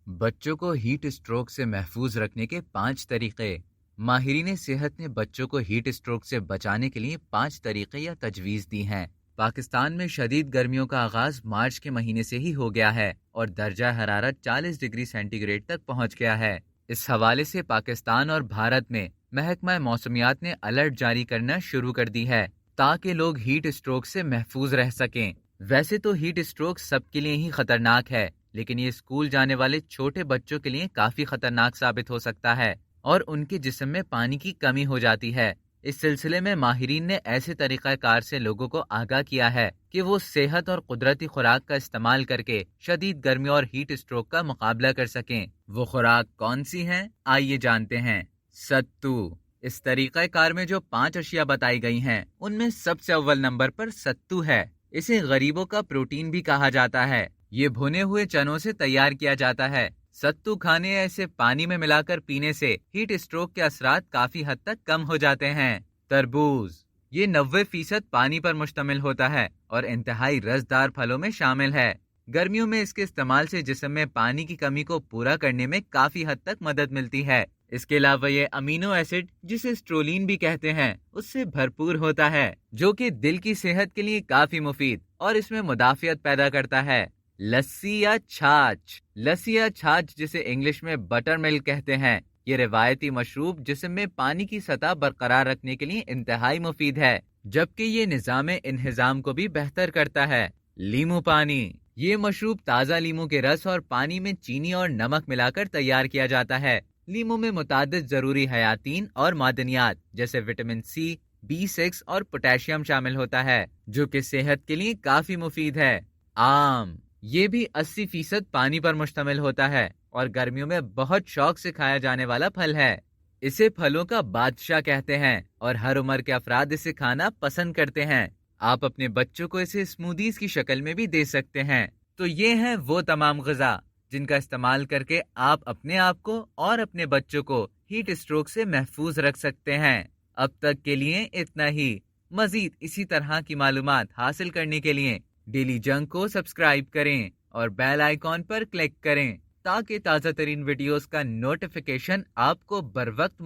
بچوں کو heat stroke سے محفوظ رکھنے کے 5 طریقے۔ ماہرین صحت نے بچوں کو ہیٹ اسٹروک سے بچانے کے لیے 5 طریقے یا تجویز دی ہیں۔ پاکستان میں شدید گرمیوں کا آغاز مارچ کے مہینے سے ہی ہو گیا ہے اور درجہ حرارت 40 ڈگری سینٹی گریڈ تک پہنچ گیا ہے۔ اس حوالے سے پاکستان اور بھارت میں محکمہ موسمیات نے الرٹ جاری کرنا شروع کر دی ہے تاکہ لوگ ہیٹ اسٹروک سے محفوظ رہ سکیں۔ ویسے تو ہیٹ اسٹروک سب کے لیے ہی خطرناک ہے، لیکن یہ اسکول جانے والے چھوٹے بچوں کے لیے کافی خطرناک ثابت ہو سکتا ہے اور ان کے جسم میں پانی کی کمی ہو جاتی ہے۔ اس سلسلے میں ماہرین نے ایسے طریقہ کار سے لوگوں کو آگاہ کیا ہے کہ وہ صحت اور قدرتی خوراک کا استعمال کر کے شدید گرمیوں اور ہیٹ اسٹروک کا مقابلہ کر سکیں۔ وہ خوراک کون سی ہیں؟ آئیے جانتے ہیں۔ ستو۔ اس طریقہ کار میں جو 5 اشیاء بتائی گئی ہیں ان میں سب سے اول نمبر پر ستو ہے۔ اسے غریبوں کا پروٹین بھی کہا جاتا ہے۔ یہ بھنے ہوئے چنوں سے تیار کیا جاتا ہے۔ ستو کھانے یا اسے پانی میں ملا کر پینے سے ہیٹ اسٹروک کے اثرات کافی حد تک کم ہو جاتے ہیں۔ تربوز۔ یہ 90% پانی پر مشتمل ہوتا ہے اور انتہائی رسدار پھلوں میں شامل ہے۔ گرمیوں میں اس کے استعمال سے جسم میں پانی کی کمی کو پورا کرنے میں کافی حد تک مدد ملتی ہے۔ اس کے علاوہ یہ امینو ایسڈ جسے سٹرولین بھی کہتے ہیں اس سے بھرپور ہوتا ہے، جو کہ دل کی صحت کے لیے کافی مفید اور اس میں مدافعت پیدا کرتا ہے۔ لسی یا چھاچھ۔ لسی یا چھاچھ جسے انگلش میں بٹر ملک کہتے ہیں، یہ روایتی مشروب جسم میں پانی کی سطح برقرار رکھنے کے لیے انتہائی مفید ہے، جبکہ یہ نظام انہضام کو بھی بہتر کرتا ہے۔ لیمو پانی۔ یہ مشروب تازہ لیمو کے رس اور پانی میں چینی اور نمک ملا کر تیار کیا جاتا ہے۔ لیمو میں متعدد ضروری حیاتین اور معدنیات جیسے وٹامن سی، B6 اور پوٹاشیم شامل ہوتا ہے، جو کہ صحت کے لیے کافی مفید ہے۔ آم۔ یہ بھی 80% پانی پر مشتمل ہوتا ہے اور گرمیوں میں بہت شوق سے کھایا جانے والا پھل ہے۔ اسے پھلوں کا بادشاہ کہتے ہیں اور ہر عمر کے افراد اسے کھانا پسند کرتے ہیں۔ آپ اپنے بچوں کو اسے اسموتھیز کی شکل میں بھی دے سکتے ہیں۔ تو یہ ہیں وہ تمام غذا جن کا استعمال کر کے آپ اپنے آپ کو اور اپنے بچوں کو ہیٹ اسٹروک سے محفوظ رکھ سکتے ہیں۔ اب تک کے لیے اتنا ہی۔ مزید اسی طرح کی معلومات حاصل کرنے کے لیے ڈیلی جنگ کو سبسکرائب کریں اور بیل آئیکن پر کلک کریں تاکہ تازہ ترین ویڈیوز کا نوٹیفیکیشن آپ کو بر وقت